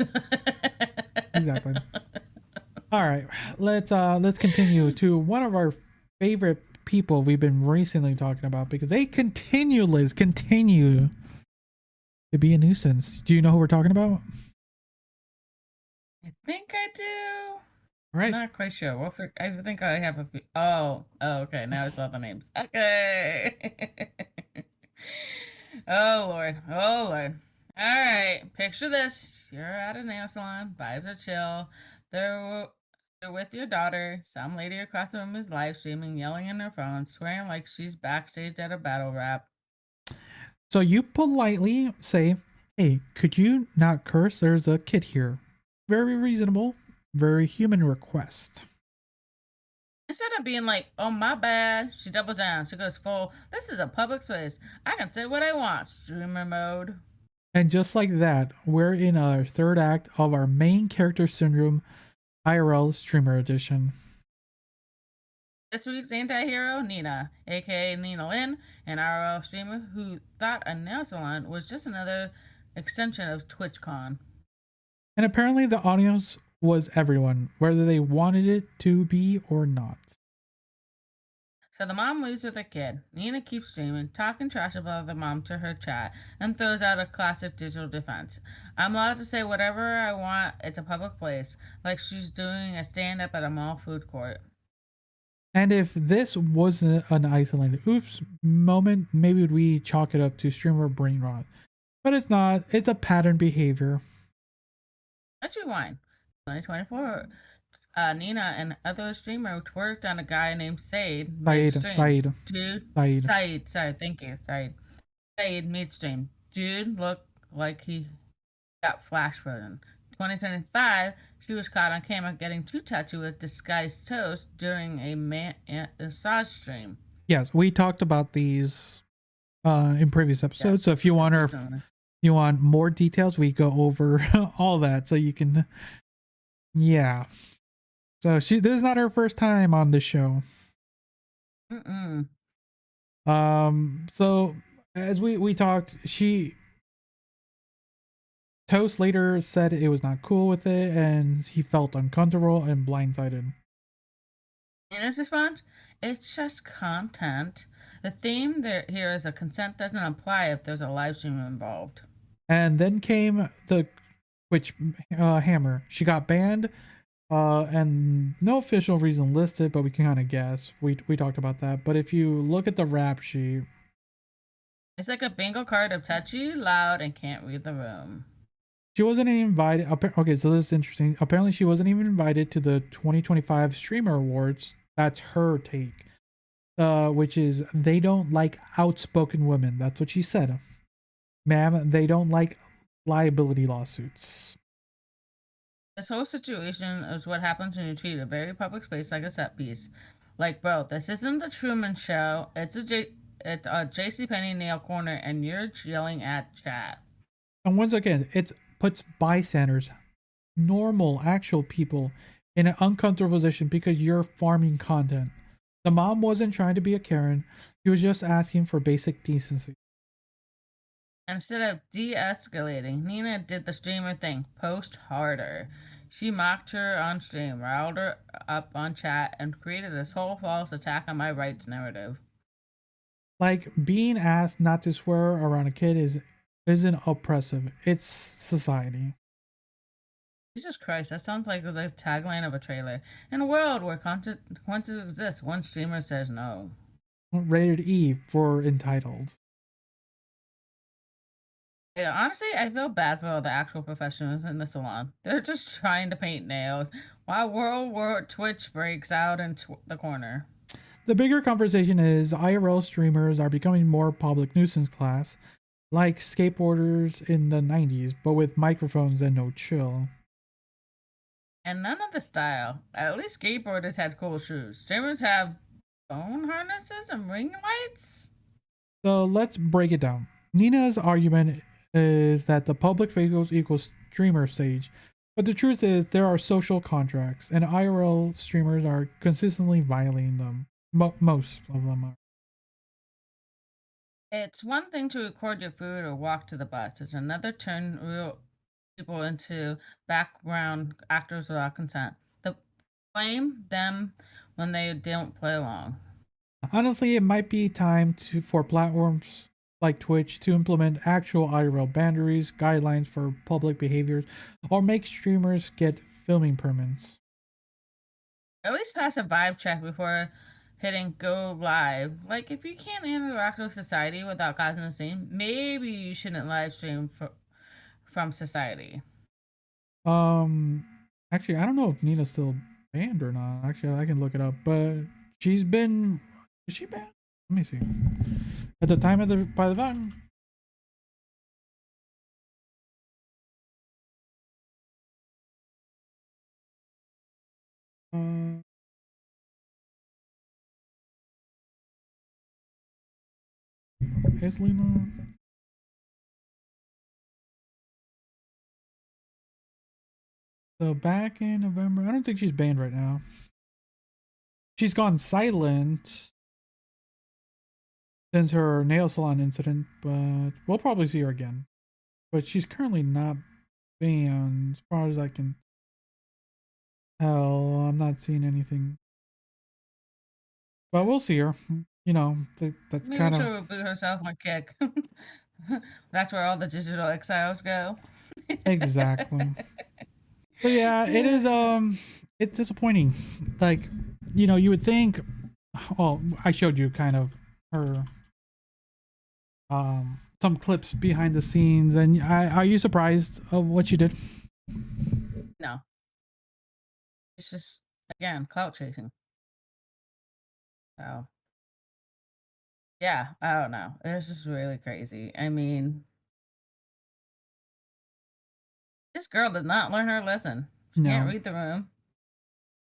exactly. All right, let's continue to one of our favorite people we've been recently talking about, because they continue to be a nuisance. Do you know who we're talking about? I think I do. All right. Not quite sure. Well, I think I have a few. Oh, okay. Now I saw the names. Okay. Oh Lord. All right. Picture this. You're at a nail salon, vibes are chill. They're you're with your daughter. Some lady across the room is live streaming, yelling in her phone, swearing like she's backstage at a battle rap. So you politely say, "Hey, could you not curse? There's a kid here." Very reasonable, very human request. Instead of being like, "Oh, my bad," she doubles down. She goes full, "This is a public space. I can say what I want," streamer mode. And just like that, we're in our third act of our main character syndrome IRL streamer edition. This week's anti-hero, Nina, aka Nina Lynn, an IRL streamer who thought a nail salon was just another extension of TwitchCon. And apparently the audience was everyone, whether they wanted it to be or not. So the mom leaves with her kid. Nina keeps streaming, talking trash about the mom to her chat, and throws out a classic digital defense. "I'm allowed to say whatever I want, it's a public place," like she's doing a stand-up at a mall food court. And if this wasn't an isolated oops moment, maybe we chalk it up to streamer brain rot. But it's not, it's a pattern behavior. Let's rewind. 2024. Nina and other streamer twerked on a guy named Said midstream. Said. Sorry, thank you. Said midstream. Dude looked like he got flash frozen. 2025, she was caught on camera getting too touchy with disguised toast during a massage stream. Yes, we talked about these in previous episodes. Yes, so if you want more details, we go over all that so you can. Yeah. So this is not her first time on the show. So as we talked, Toast later said it was not cool with it and he felt uncomfortable and blindsided. In his response, "It's just content. The theme here is a consent doesn't apply if there's a live stream involved." And then came the Twitch hammer. She got banned. And no official reason listed, but we can kind of guess. We talked about that. But if you look at the rap sheet, it's like a bingo card of touchy, loud, and can't read the room. She wasn't even invited. Okay, so this is interesting. Apparently, she wasn't even invited to the 2025 Streamer Awards. That's her take. Which is they don't like outspoken women. That's what she said. Ma'am, they don't like liability lawsuits. This whole situation is what happens when you treat a very public space like a set piece. Like, bro, this isn't the Truman Show. It's a JCPenney nail corner, and you're yelling at chat. And once again, it puts bystanders, normal, actual people, in an uncomfortable position because you're farming content. The mom wasn't trying to be a Karen. She was just asking for basic decency. Instead of de-escalating, Nina did the streamer thing, post harder. She mocked her on stream, riled her up on chat, and created this whole false attack on my rights narrative. Like, being asked not to swear around a kid isn't oppressive. It's society. Jesus Christ, that sounds like the tagline of a trailer. In a world where consequences exist, one streamer says no. Rated E for entitled. Yeah, honestly, I feel bad for all the actual professionals in the salon. They're just trying to paint nails while World War Twitch breaks out in the corner. The bigger conversation is IRL streamers are becoming more public nuisance class, like skateboarders in the 90s, but with microphones and no chill. And none of the style. At least skateboarders had cool shoes. Streamers have phone harnesses and ring lights? So let's break it down. Nina's argument is that the public equals streamer stage, but the truth is there are social contracts and IRL streamers are consistently violating them. Most of them are. It's one thing to record your food or walk to the bus. It's another turn real people into background actors without consent. Blame them when they don't play along. Honestly, it might be time for platforms like Twitch to implement actual IRL boundaries, guidelines for public behaviors, or make streamers get filming permits. At least pass a vibe check before hitting go live. Like, if you can't interact with society without causing a scene, maybe you shouldn't live stream from society. Actually, I don't know if Nina's still banned or not. Actually, I can look it up, but she's been. Is she banned? Let me see. At the time of the by the time. Is Lena? So back in November, I don't think she's banned right now. She's gone silent since her nail salon incident, but we'll probably see her again. But she's currently not banned, as far as I can tell. I'm not seeing anything, but we'll see her. You know, that's Maybe kind of. she'll reboot herself on Kick. That's where all the digital exiles go. Exactly. But yeah, it is it's disappointing. Like, you know, you would think, oh, I showed you kind of her some clips behind the scenes, and are you surprised of what she did? No. It's just, again, clout chasing. So yeah, I don't know. It's just really crazy. I mean, this girl did not learn her lesson. She No. can't read the room.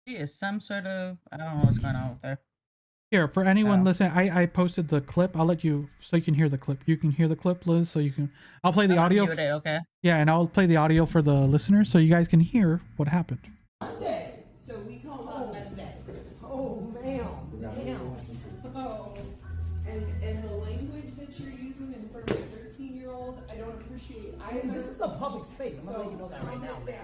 She is some sort of, I don't know what's going on with her. Here, for anyone Oh. listening, I posted the clip. I'll let you, so you can hear the clip. You can hear the clip, Liz, so you can, I'll play the audio. Viewed it, okay. Yeah, and I'll play the audio for the listeners so you guys can hear what happened. Monday. So we call on Monday. Oh, ma'am. Damn. Oh. And the language that you're using in front of a 13-year-old, I don't appreciate either. This is a public space. I'm gonna let you know that right now, man.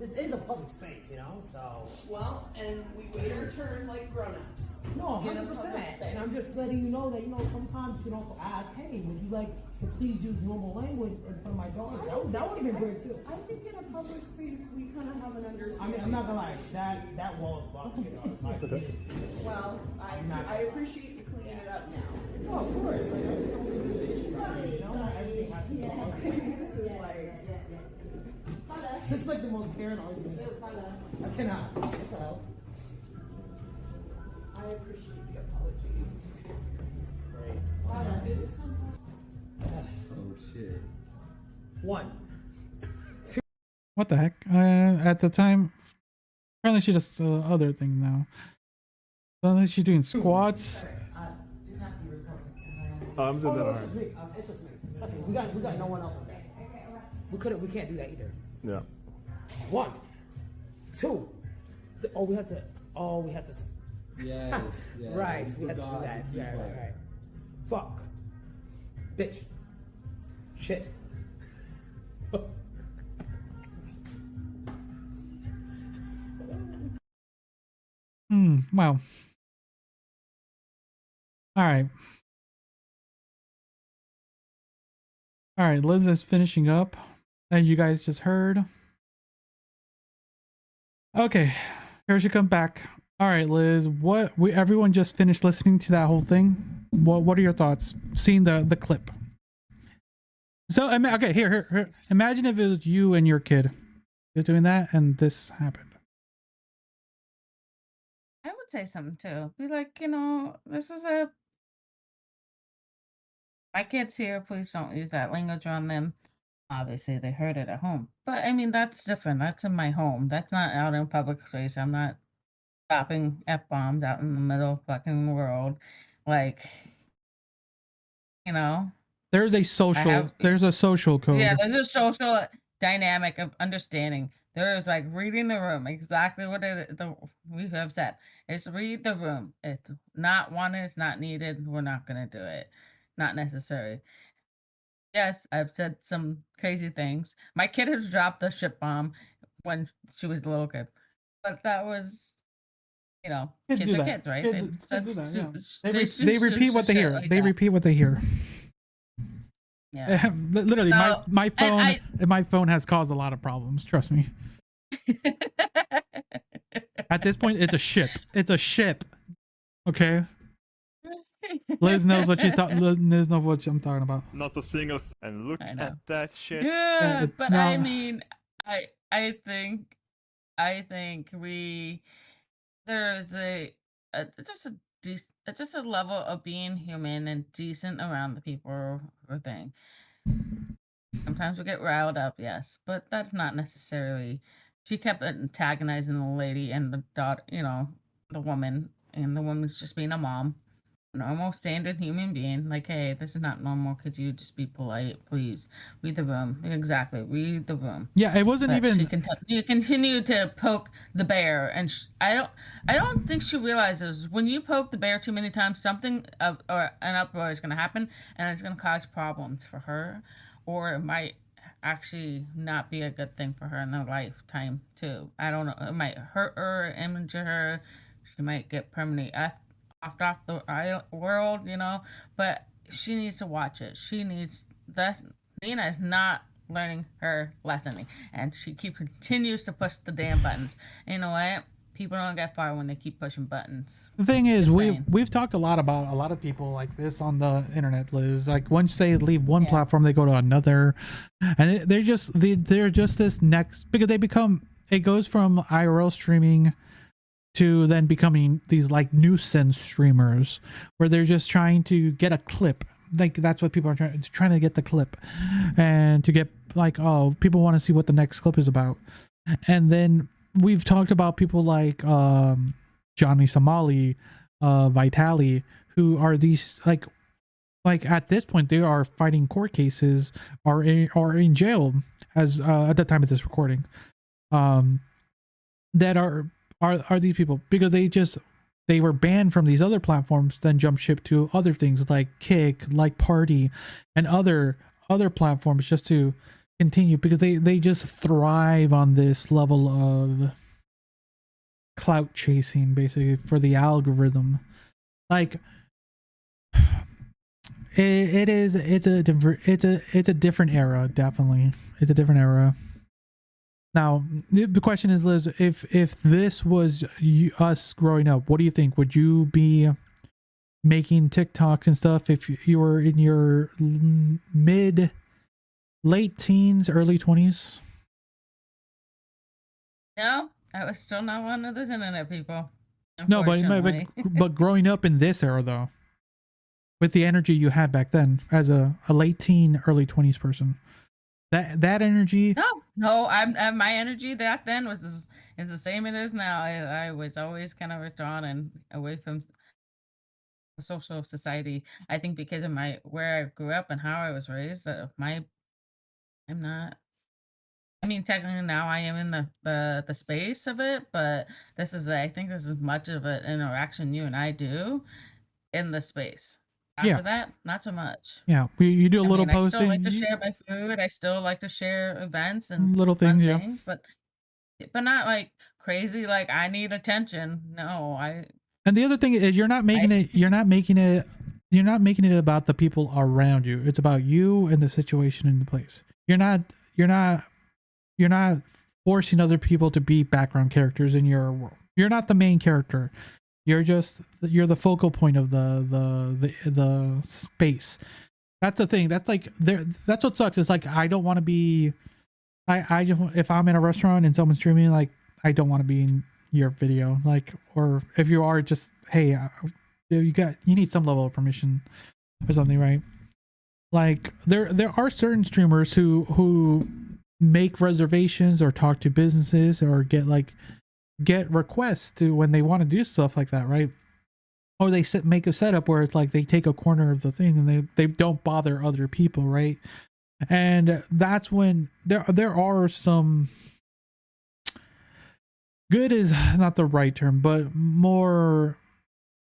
This is a public space, you know. So Well, and we wait our turn like grown-ups. no, In a 100%. public space. And I'm just letting you know that sometimes you can also ask, hey, would you like to please use normal language in front of my daughter? That would have been great too. I think in a public space we kind of have an I understanding. mean, I'm not gonna lie. That wall is blocking your daughter. So I can't see it. Well, I appreciate you cleaning it up now. Oh, of course. Like, I just don't think there's an issue. You know, not everything has to be public. This is like, It's like the most parent argument. I cannot. So, I appreciate the apology. great. Oh shit. One. What the heck? At the time, apparently she does other things now. Apparently she's doing squats. I'm Oh, no, it's just me. It's just me. That's me. We got no one else on that. We can't do that either. Yeah. 1, 2. We have to. Yes. yes. Right. You We have to do forgot that. the Right. keyboard. Right. Fuck. Bitch. Shit. Wow. All right. All right, Liz is finishing up, and you guys just heard. Okay, here she come back. All right, Liz, everyone just finished listening to that whole thing. What are your thoughts seeing the clip? So okay, here. Imagine if it was you and your kid. You're doing that, and this happened. I would say something too. Be like, this is my kids here, please don't use that language on them. Obviously, they heard it at home. But I mean, that's different. That's in my home. That's not out in public space. I'm not dropping F-bombs out in the middle of fucking world. Like, There's a social code. yeah, there's a social dynamic of understanding. There is like reading the room, exactly what we have said. It's read the room. It's not wanted, it's not needed. We're not going to do it. Not necessary. Yes, I've said some crazy things. My kid has dropped the shit bomb when she was a little kid. But that was, Kids kids do are that. kids, right? Kids do that, yeah. They They repeat what they hear. like They that. repeat what they hear. Yeah. Literally, So, my phone has caused a lot of problems. Trust me. At this point, it's a ship. It's a ship. Okay. Liz knows what she's talking. Liz knows what I'm talking about. Not a single. And look I know. at that shit. Yeah, but no. I mean, I think we there's just a just a level of being human and decent around the people or thing. Sometimes we get riled up, yes, but that's not necessarily. She kept antagonizing the lady and the daughter, the woman, and the woman's just being a mom, normal, standard human being. Like, hey, this is not normal. Could you just be polite, please? Read the room. Exactly, read the room. Yeah, it wasn't But even. you continue to poke the bear, and I don't think she realizes when you poke the bear too many times, something or an uproar is going to happen, and it's going to cause problems for her, or it might actually not be a good thing for her in her lifetime too. I don't know. It might hurt her, injure her. She might get permanently off the world, But she needs to watch it. She needs that. Nina is not learning her lesson, and she continues to push the damn buttons. You know what? People don't get far when they keep pushing buttons. The thing is, we've talked a lot about a lot of people like this on the internet, Liz. Like once they leave one platform, they go to another, and they're just this next, because it goes from IRL streaming to then becoming these like nuisance streamers where they're just trying to get a clip. Like that's what people are trying to get the clip, and to get like, oh, people want to see what the next clip is about. And then we've talked about people like Johnny Somali, Vitali, who are these like at this point they are fighting court cases or in jail as at the time of this recording. That are these people because they were banned from these other platforms, then jump ship to other things like Kick, like Party, and other platforms just to continue, because they just thrive on this level of clout chasing, basically, for the algorithm. Like it's a different era, definitely. It's a different era. Now, the question is, Liz, if this was us growing up, what do you think? Would you be making TikToks and stuff if you were in your late teens, early 20s? No, I was still not one of those internet people. No, but growing up in this era, though, with the energy you had back then as a late teen, early 20s person. That energy. No. My energy back then is the same it is now. I was always kind of withdrawn and away from the social society. I think because of where I grew up and how I was raised. I'm not. I mean, technically now I am in the space of it, but I think this is much of an interaction you and I do in the space. After that, not so much. Yeah, you do a little posting. I still like to share my food. I still like to share events and little things, but not like crazy. Like I need attention. No, And the other thing is, you're not making it about the people around you. It's about you and the situation in the place. You're not forcing other people to be background characters in your world. You're not the main character. You're the focal point of the space. That's the thing. That's like that's what sucks. It's like I don't want to be. I just, if I'm in a restaurant and someone's streaming, like I don't want to be in your video. Like, or if you are, just hey, you need some level of permission or something, right? Like there are certain streamers who make reservations or talk to businesses or get requests to when they want to do stuff like that, right? Or they make a setup where it's like they take a corner of the thing and they don't bother other people, right? And that's when there are some, good is not the right term, but more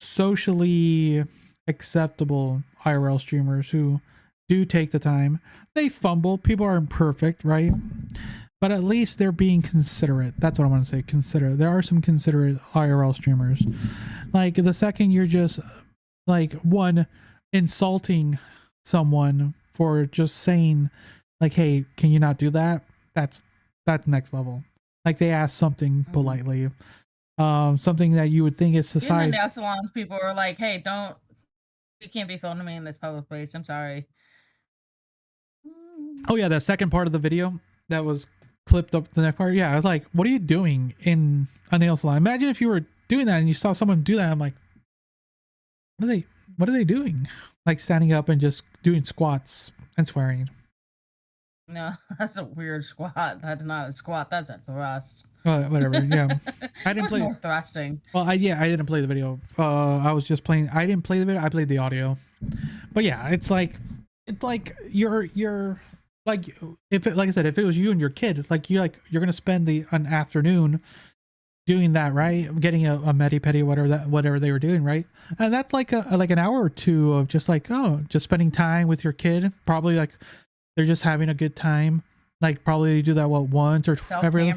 socially acceptable IRL streamers who do take the time. They fumble. People are imperfect, right? But at least they're being considerate. That's what I want to say. Considerate. There are some considerate IRL streamers. Like the second you're just like insulting someone for just saying like, hey, can you not do that? That's next level. Like they ask something politely. Something that you would think is society. In the nail salons, people are like, hey, you can't be filming me in this public place. I'm sorry. Oh yeah, that second part of the video that was clipped up the neck part. Yeah, I was like, what are you doing in a nail salon? Imagine if you were doing that and you saw someone do that. I'm like, what are they doing? Like standing up and just doing squats and swearing. No, that's a weird squat. That's not a squat. That's a thrust. Whatever. Yeah, I didn't play. More thrusting. Well, I didn't play the video. I was just playing. I didn't play the video. I played the audio. But yeah, it's like you're like, if it, like I said, if it was you and your kid, like you're gonna spend an afternoon doing that, right? Getting a medi-pedi, whatever they were doing, right? And that's like an hour or two of just like, just spending time with your kid. Probably like they're just having a good time. Like probably you do that once or every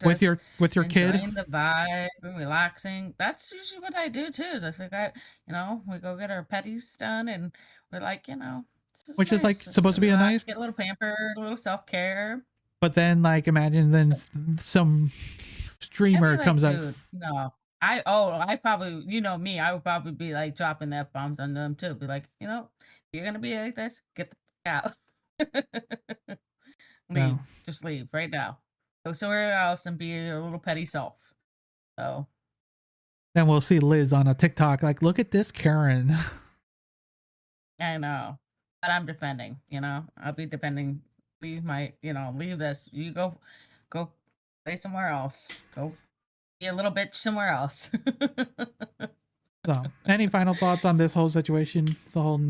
with your kid. Enjoying the vibe and relaxing. That's usually what I do too. Is I like we go get our petties done and we're like, which is like supposed to be a nice, get a little pampered, a little self-care. But then like imagine then some streamer like, comes dude, out. No. I probably, me, I would probably be like dropping that bombs on them too. Be like, you're gonna be like this, get the out. Leave. No. Just leave right now. Go somewhere else and be a little petty self. So Then we'll see Liz on a TikTok like, look at this Karen. I know. But I'm defending, I'll be defending. Leave leave this. You go play somewhere else. Go be a little bitch somewhere else. So, any final thoughts on this whole situation? The whole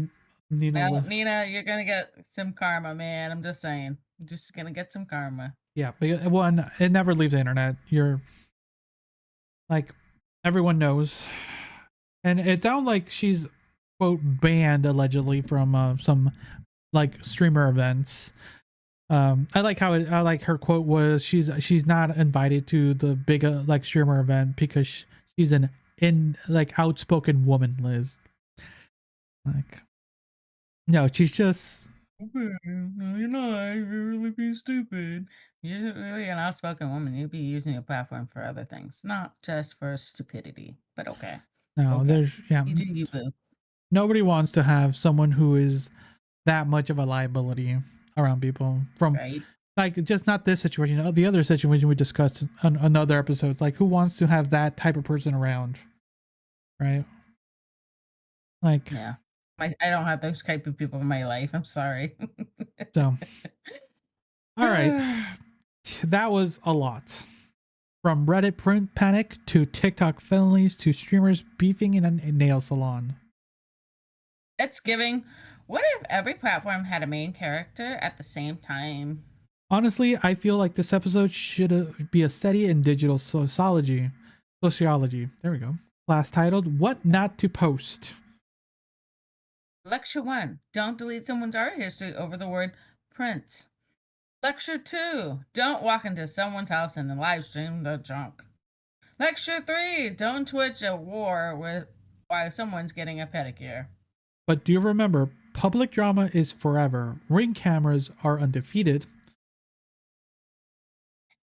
Nina, you're gonna get some karma, man. I'm just saying. You're just gonna get some karma. Yeah, but one, it never leaves the internet. You're like, everyone knows, and it sounds like she's quote banned allegedly from some like streamer events. I like her quote was she's not invited to the big like streamer event because she's an outspoken woman, Liz. Like, no, she's just. You're really being stupid. You're really an outspoken woman. You'd be using your platform for other things, not just for stupidity. But okay. No, okay. There's You do you, boo. Nobody wants to have someone who is that much of a liability around people from right. Like just not this situation, the other situation we discussed on another episodes. Like who wants to have that type of person around, right? Like yeah. I don't have those type of people in my life. I'm sorry. So, all right. That was a lot. From Reddit print panic to TikTok felonies to streamers beefing in a nail salon. It's giving. What if every platform had a main character at the same time? Honestly, I feel like this episode should be a study in digital sociology. There we go. Class titled, What Not to Post. Lecture 1. Don't delete someone's art history over the word prints. Lecture 2. Don't walk into someone's house and live stream the junk. Lecture 3. Don't Twitch a war while someone's getting a pedicure. But do you remember, public drama is forever. Ring cameras are undefeated.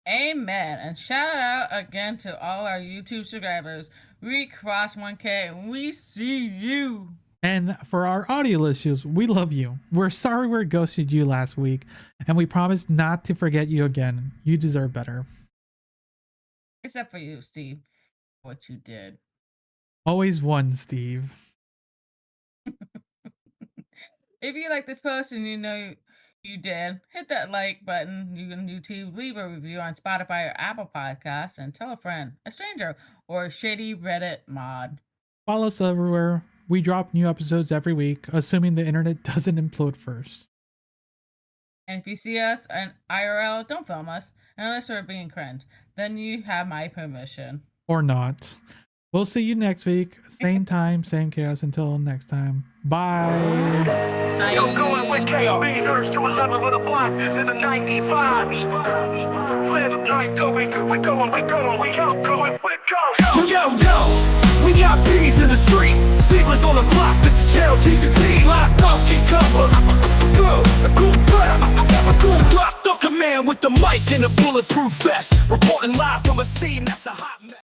Amen. And shout out again to all our YouTube subscribers. We crossed 1K and we see you. And for our audio listeners, we love you. We're sorry we ghosted you last week, and we promise not to forget you again. You deserve better. Except for you, Steve. What you did. Always one, Steve. If you like this post and you did, hit that like button. You can YouTube, leave a review on Spotify or Apple Podcasts, and tell a friend, a stranger, or a shady Reddit mod. Follow us everywhere. We drop new episodes every week, assuming the internet doesn't implode first. And if you see us on IRL, don't film us, unless we're being cringe. Then you have my permission. Or not. We'll see you next week. Same time, same chaos. Until next time. Bye. Bye. Yo, going with KB, surge to 11 with a block in the 95. Clear the night, we out, going with go. Yo, we got bees in the street, secrets on the block, this is jail, TCP, locked up, get cover. Cool block, the command with the mic and a bulletproof vest, reporting live from a scene that's a hot